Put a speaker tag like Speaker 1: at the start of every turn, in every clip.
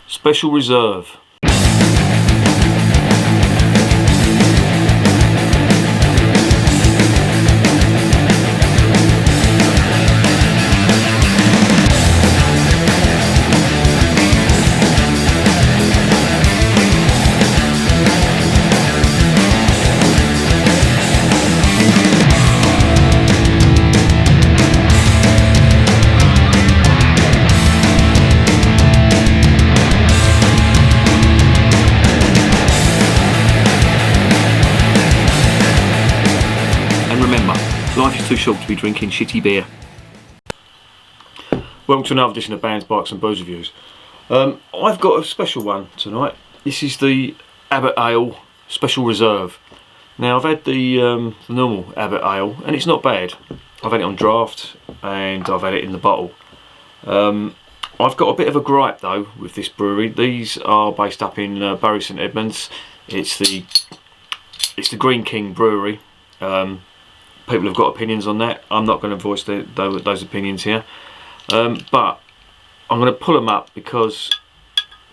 Speaker 1: Special Reserve. Life is too short to be drinking shitty beer. Welcome to another edition of Bands, Bikes and Booze Reviews. I've got a special one tonight. This is the Abbot Ale Special Reserve. Now I've had the normal Abbot Ale and it's not bad. I've had it on draft and I've had it in the bottle. I've got a bit of a gripe though with this brewery. These are based up in Bury St Edmunds. It's the Greene King brewery. People have got opinions on that. I'm not going to voice those opinions here, but I'm going to pull them up because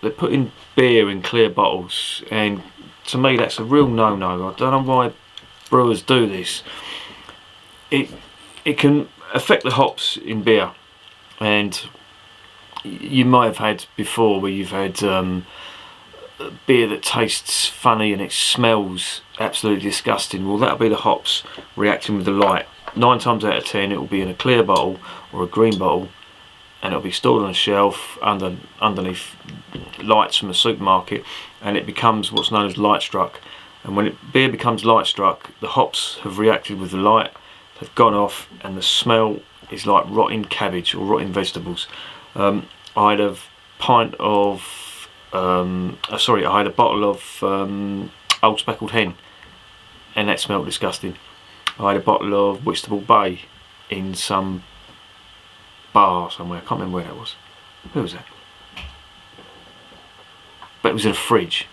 Speaker 1: they're putting beer in clear bottles, and to me that's a real no-no. I don't know why brewers do this. It can affect the hops in beer, and you might have had before where you've had beer that tastes funny and it smells absolutely disgusting. Well, that'll be the hops reacting with the light. 9 times out of 10 it will be in a clear bottle or a green bottle, and it'll be stored on a shelf underneath lights from a supermarket, and it becomes what's known as light struck. And when beer becomes light struck, the hops have reacted with the light, they've gone off, and the smell is like rotting cabbage or rotting vegetables. I had a pint of I had a bottle of Old Speckled Hen, and that smelled disgusting. I had a bottle of Whitstable Bay in some bar somewhere. I can't remember where that was. Where was that? But it was in a fridge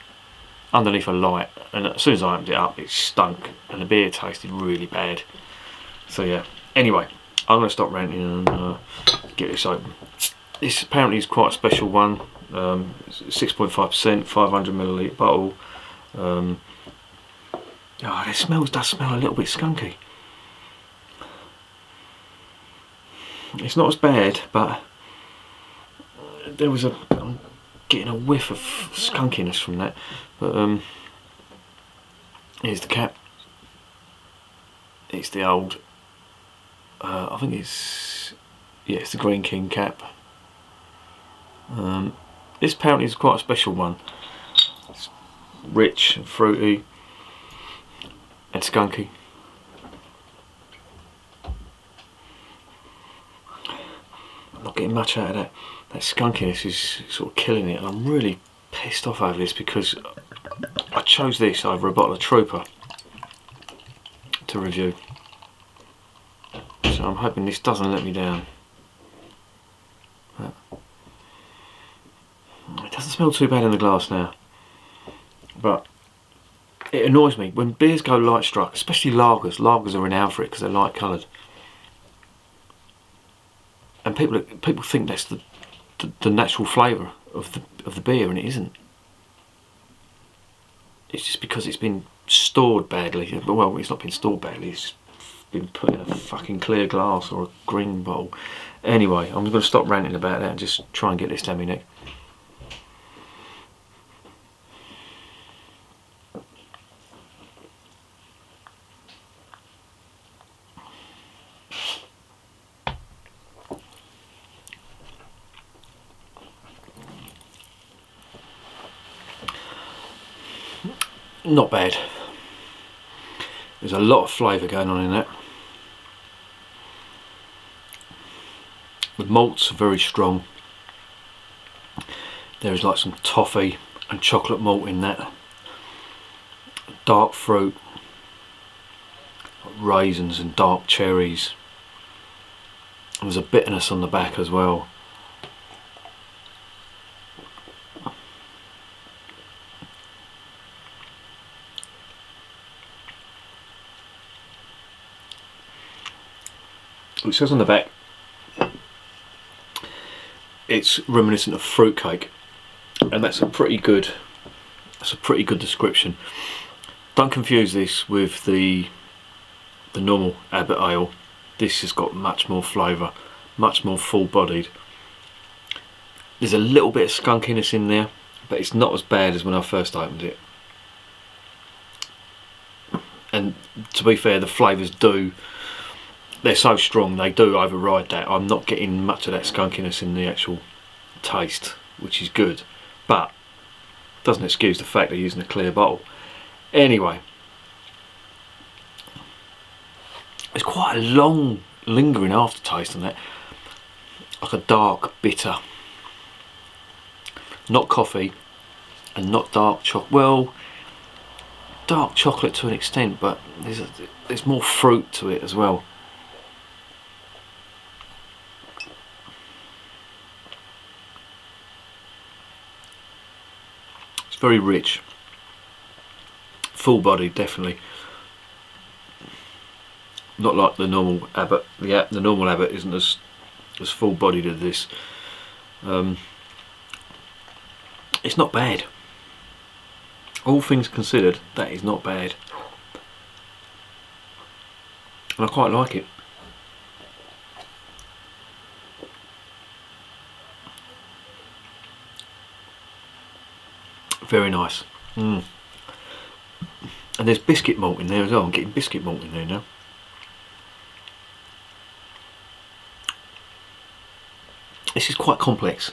Speaker 1: underneath a light, and as soon as I opened it up, it stunk, and the beer tasted really bad. So yeah. Anyway, I'm going to stop ranting and get this open. This apparently is quite a special one. 6.5%, 500ml bottle. It does smell a little bit skunky. It's not as bad, but I'm getting a whiff of skunkiness from that. But here's the cap. It's the old, I think it's the Greene King cap. This apparently is quite a special one. It's rich and fruity and skunky. I'm not getting much out of that. That skunkiness is sort of killing it, and I'm really pissed off over this because I chose this over a bottle of Trooper to review. So I'm hoping this doesn't let me down. It doesn't smell too bad in the glass now, but it annoys me when beers go light struck, especially lagers. Lagers are renowned for it because they're light coloured, and people think that's the natural flavour of the beer, and it isn't. It's just because it's been stored badly. Well, it's not been stored badly. It's been put in a fucking clear glass or a green bottle. Anyway, I'm going to stop ranting about that and just try and get this down my neck. Not bad. There's a lot of flavour going on in that. The malts are very strong. There is like some toffee and chocolate malt in that. Dark fruit, raisins and dark cherries. There's a bitterness on the back as well. It says on the back it's reminiscent of fruitcake, and that's a pretty good description. Don't confuse this with the normal Abbot ale. This has got much more flavour, much more full-bodied. There's a little bit of skunkiness in there, but it's not as bad as when I first opened it. And to be fair, the flavours they're so strong, they do override that. I'm not getting much of that skunkiness in the actual taste, which is good, but doesn't excuse the fact they're using a clear bottle. Anyway, it's quite a long, lingering aftertaste on that, like a dark, bitter, not coffee and not dark chocolate. Well, dark chocolate to an extent, but there's more fruit to it as well. It's very rich, full-bodied, definitely. Not like the normal Abbot. The normal Abbot isn't as full-bodied as this. It's not bad. All things considered, that is not bad, and I quite like it. Very nice. And there's biscuit malt in there as well. I'm getting biscuit malt in there now. This is quite complex.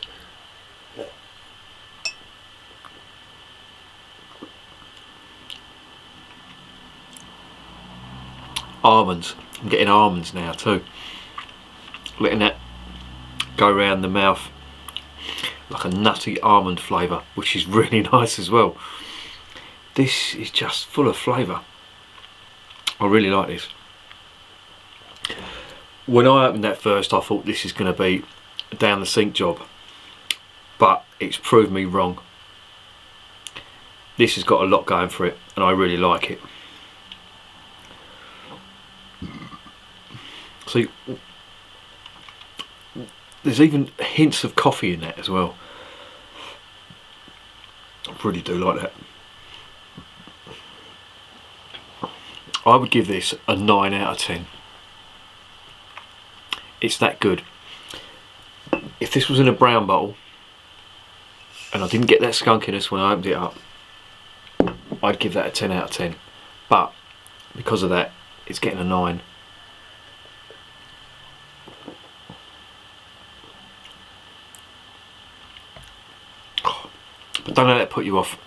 Speaker 1: Almonds. I'm getting almonds now too. Letting that go around the mouth like a nutty almond flavour, which is really nice as well. This is just full of flavour. I really like this. When I opened that first, I thought this is going to be a down the sink job, but it's proved me wrong. This has got a lot going for it, and I really like it. See, there's even hints of coffee in that as well. I really do like that. I would give this a 9 out of 10. It's that good. If this was in a brown bottle and I didn't get that skunkiness when I opened it up, I'd give that a 10 out of 10. But because of that, it's getting a 9. But don't let that put you off.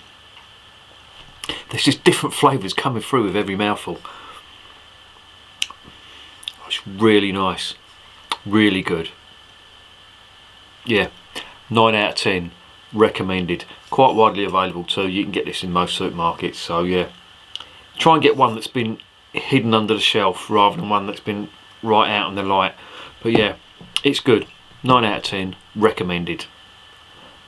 Speaker 1: There's just different flavours coming through with every mouthful. It's really nice, really good. Yeah, 9 out of 10, recommended. Quite widely available too. You can get this in most supermarkets, so yeah. Try and get one that's been hidden under the shelf rather than one that's been right out in the light. But yeah, it's good. 9 out of 10, recommended.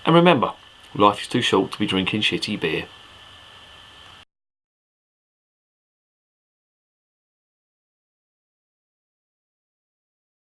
Speaker 1: And remember, life is too short to be drinking shitty beer.